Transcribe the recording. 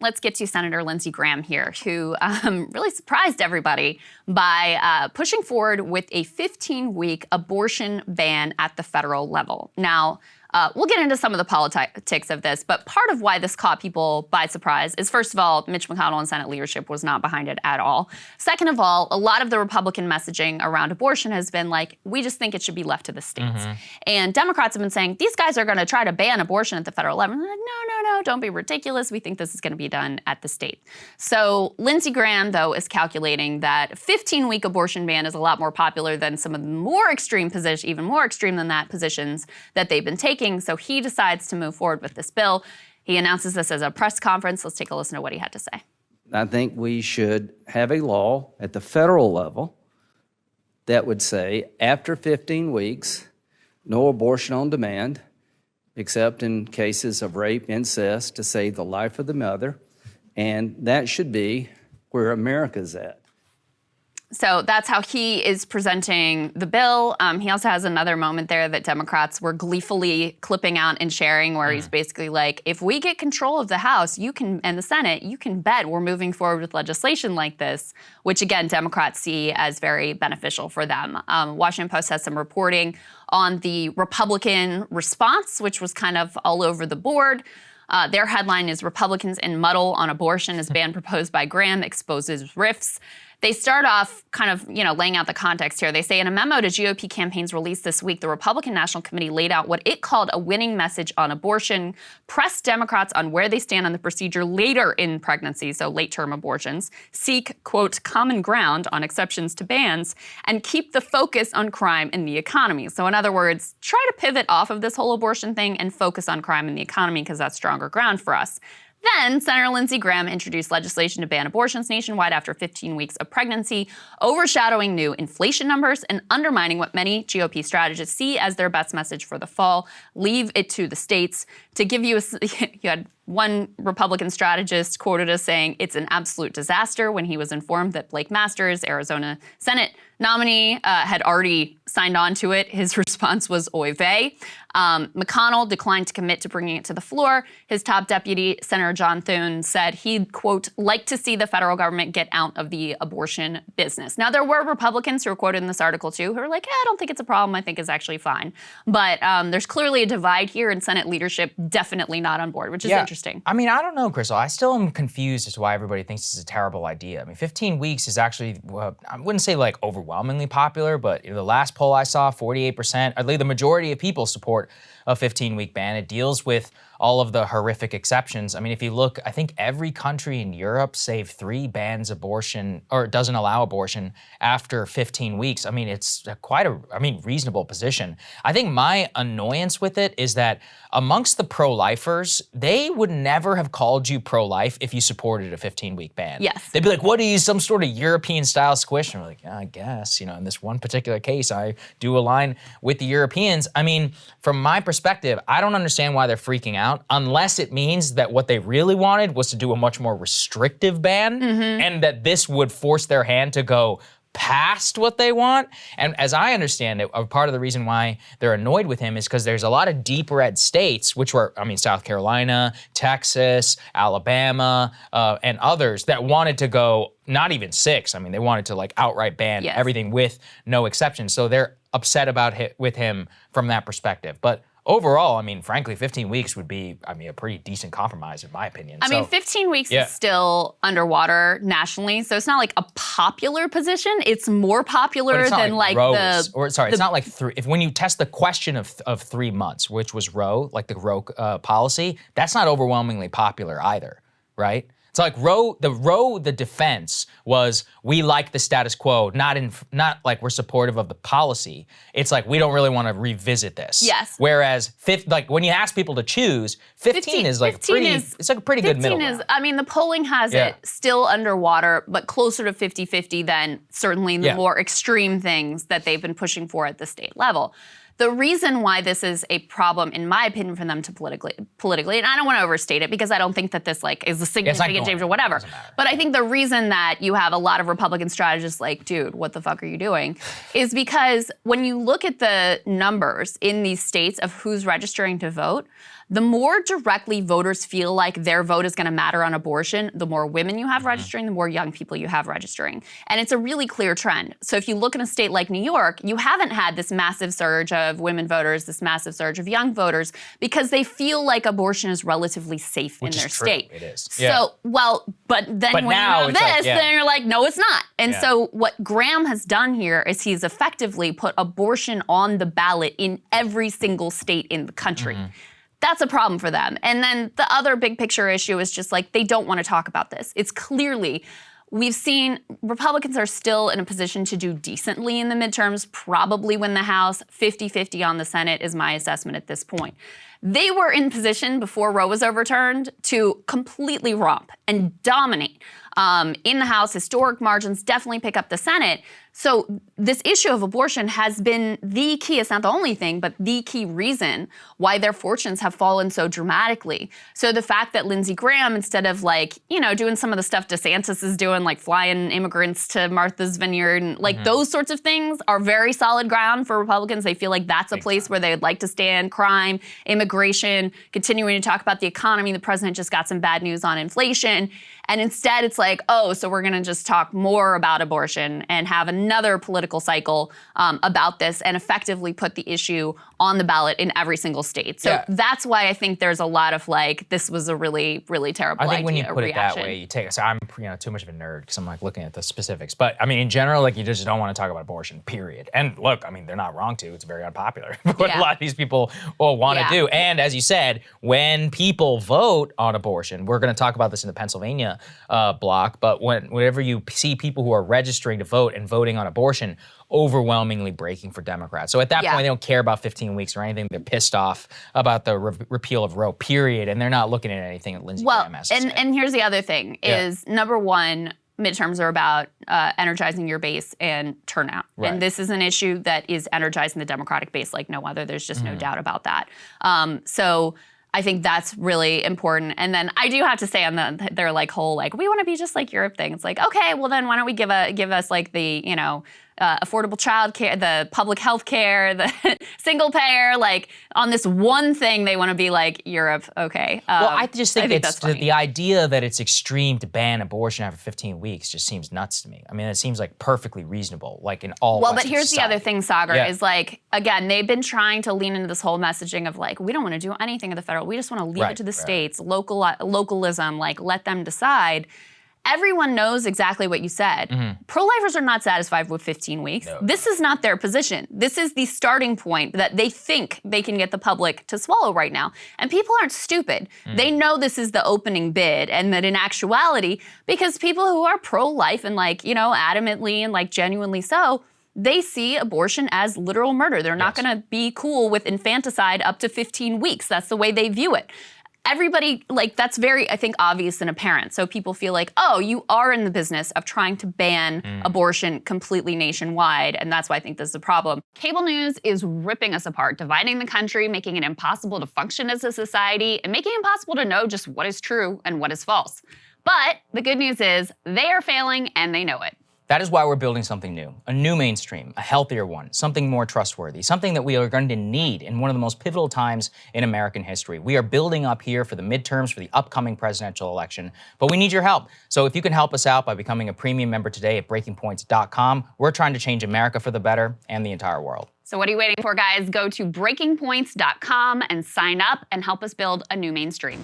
let's get to Senator Lindsey Graham here, who really surprised everybody by pushing forward with a 15-week abortion ban at the federal level. Now, we'll get into some of the politics of this, but part of why this caught people by surprise is, first of all, Mitch McConnell and Senate leadership was not behind it at all. Second of all, a lot of the Republican messaging around abortion has been like, we just think it should be left to the states. And Democrats have been saying, these guys are going to try to ban abortion at the federal level. And they're like, no, don't be ridiculous. We think this is going to be done at the state. So Lindsey Graham, though, is calculating that a 15-week abortion ban is a lot more popular than some of the more extreme positions, even more extreme than that, positions that they've been taking. So he decides to move forward with this bill. He announces this as a press conference. Let's take a listen to what he had to say. I think we should have a law at the federal level that would say after 15 weeks, no abortion on demand, except in cases of rape, incest, to save the life of the mother. And that should be where America's at. So that's how he is presenting the bill. He also has another moment there that Democrats were gleefully clipping out and sharing, where he's basically like, if we get control of the House and the Senate, you can bet we're moving forward with legislation like this, which again, Democrats see as very beneficial for them. Washington Post has some reporting on the Republican response, which was kind of all over the board. Their headline is Republicans in Muddle on Abortion as Ban Proposed by Graham Exposes Rifts. They start off kind of, laying out the context here. They say in a memo to GOP campaigns released this week, the Republican National Committee laid out what it called a winning message on abortion, pressed Democrats on where they stand on the procedure later in pregnancy, so late-term abortions, seek, quote, common ground on exceptions to bans, and keep the focus on crime and the economy. So in other words, try to pivot off of this whole abortion thing and focus on crime and the economy because that's stronger ground for us. Then, Senator Lindsey Graham introduced legislation to ban abortions nationwide after 15 weeks of pregnancy, overshadowing new inflation numbers and undermining what many GOP strategists see as their best message for the fall: leave it to the states. To give you you had one Republican strategist quoted as saying it's an absolute disaster when he was informed that Blake Masters, Arizona Senate nominee, had already signed on to it. His response was oy vey. McConnell declined to commit to bringing it to the floor. His top deputy, Senator John Thune, said he'd, quote, like to see the federal government get out of the abortion business. Now, there were Republicans who were quoted in this article, too, who are like, I don't think it's a problem. I think it's actually fine. But there's clearly a divide here, and Senate leadership definitely not on board, which is interesting. I mean, I don't know, Krystal. I still am confused as to why everybody thinks this is a terrible idea. I mean, 15 weeks is actually, I wouldn't say like overwhelmingly popular, but the last poll I saw, 48%, I believe the majority of people support a 15-week ban. It deals with all of the horrific exceptions. I mean, if you look, I think every country in Europe, save 3, bans abortion or doesn't allow abortion after 15 weeks. I mean, it's quite a, reasonable position. I think my annoyance with it is that amongst the pro-lifers, they would never have called you pro-life if you supported a 15-week ban. Yes. They'd be like, what are you, some sort of European-style squish? And we're like, yeah, I guess, in this one particular case, I do align with the Europeans. I mean, from my perspective, I don't understand why they're freaking out, unless it means that what they really wanted was to do a much more restrictive ban, and that this would force their hand to go past what they want. And as I understand it, a part of the reason why they're annoyed with him is because there's a lot of deep red states, which were, South Carolina, Texas, Alabama, and others that wanted to go not even 6. They wanted to like outright ban everything with no exceptions. So they're upset about with him from that perspective. But overall, frankly, 15 weeks would be, a pretty decent compromise in my opinion. 15 weeks is still underwater nationally, so it's not like a popular position. It's more popular than like Roe's, it's not like 3. When you test the question of 3 months, which was Roe, like the Roe policy, that's not overwhelmingly popular either, right? It's like the defense was, we like the status quo, not like we're supportive of the policy. It's like, we don't really want to revisit this. Yes. Whereas, when you ask people to choose, 15 is like it's like a pretty good middle ground. The polling has it still underwater, but closer to 50-50 than certainly the more extreme things that they've been pushing for at the state level. The reason why this is a problem, in my opinion, for them to politically, and I don't want to overstate it because I don't think that this is a significant change or whatever, but I think the reason that you have a lot of Republican strategists like, dude, what the fuck are you doing, is because when you look at the numbers in these states of who's registering to vote, the more directly voters feel like their vote is going to matter on abortion, the more women you have registering, the more young people you have registering. And it's a really clear trend. So if you look in a state like New York, you haven't had this massive surge of women voters, this massive surge of young voters, because they feel like abortion is relatively safe in their state. It is. So, well, but then when now you have it's like, this, then you're like, no, it's not. And Yeah. so what Graham has done here is he's effectively put abortion on the ballot in every single state in the country. That's a problem for them. And then the other big picture issue is just like they don't want to talk about this. It's clearly, we've seen Republicans are still in a position to do decently in the midterms, probably win the House, 50-50 on the Senate is my assessment at this point. They were in position before Roe was overturned to completely romp and dominate in the House, historic margins, definitely pick up the Senate. So this issue of abortion has been the key, it's not the only thing, but the key reason why their fortunes have fallen so dramatically. So the fact that Lindsey Graham, instead of like, you know, doing some of the stuff DeSantis is doing, like flying immigrants to Martha's Vineyard and like those sorts of things are very solid ground for Republicans. They feel like that's a place where they would like to stand, crime, immigration, continuing to talk about the economy. The president just got some bad news on inflation. And instead it's like, oh, so we're gonna just talk more about abortion and have another political cycle about this and effectively put the issue on the ballot in every single state. So that's why I think there's a lot of like, this was a really, really terrible idea. I think when you put it that way, you take, so I'm too much of a nerd because I'm like looking at the specifics. But I mean, in general, like you just don't want to talk about abortion, period. And look, I mean, they're not wrong to, it's very unpopular. What a lot of these people will want to do. And as you said, when people vote on abortion, we're going to talk about this in the Pennsylvania block, but whenever you see people who are registering to vote and voting on abortion, overwhelmingly breaking for Democrats. So at that point, they don't care about 15 weeks or anything. They're pissed off about the repeal of Roe, period, and they're not looking at anything that Lindsey Graham has to say. And here's the other thing is, number one, midterms are about energizing your base and turnout. Right. And this is an issue that is energizing the Democratic base like no other. There's just no doubt about that. So I think that's really important. And then I do have to say on their like whole like we want to be just like Europe thing. It's like, okay, well then why don't we give us like the, you know, affordable child care, the public health care, the single payer, like on this one thing they want to be like Europe, okay. Well, I just think that's the idea that it's extreme to ban abortion after 15 weeks just seems nuts to me. I mean, it seems like perfectly reasonable, like in all Well, Western but here's society. the other thing, Saagar, is like, again, they've been trying to lean into this whole messaging of like, we don't want to do anything at the federal, we just want to leave it to the states, localism, like let them decide. Everyone knows exactly what you said. Pro-lifers are not satisfied with 15 weeks. No. This is not their position. This is the starting point that they think they can get the public to swallow right now. And people aren't stupid. They know this is the opening bid and that in actuality, because people who are pro-life and like, you know, adamantly and like genuinely so, they see abortion as literal murder. They're not gonna be cool with infanticide up to 15 weeks. That's the way they view it. Everybody, like, that's very, I think, obvious and apparent. So people feel like, oh, you are in the business of trying to ban abortion completely nationwide, and that's why I think this is a problem. Cable news is ripping us apart, dividing the country, making it impossible to function as a society, and making it impossible to know just what is true and what is false. But the good news is they are failing, and they know it. That is why we're building something new, a new mainstream, a healthier one, something more trustworthy, something that we are going to need in one of the most pivotal times in American history. We are building up here for the midterms, for the upcoming presidential election, but we need your help. So if you can help us out by becoming a premium member today at breakingpoints.com, we're trying to change America for the better and the entire world. So what are you waiting for, guys? Go to breakingpoints.com and sign up and help us build a new mainstream.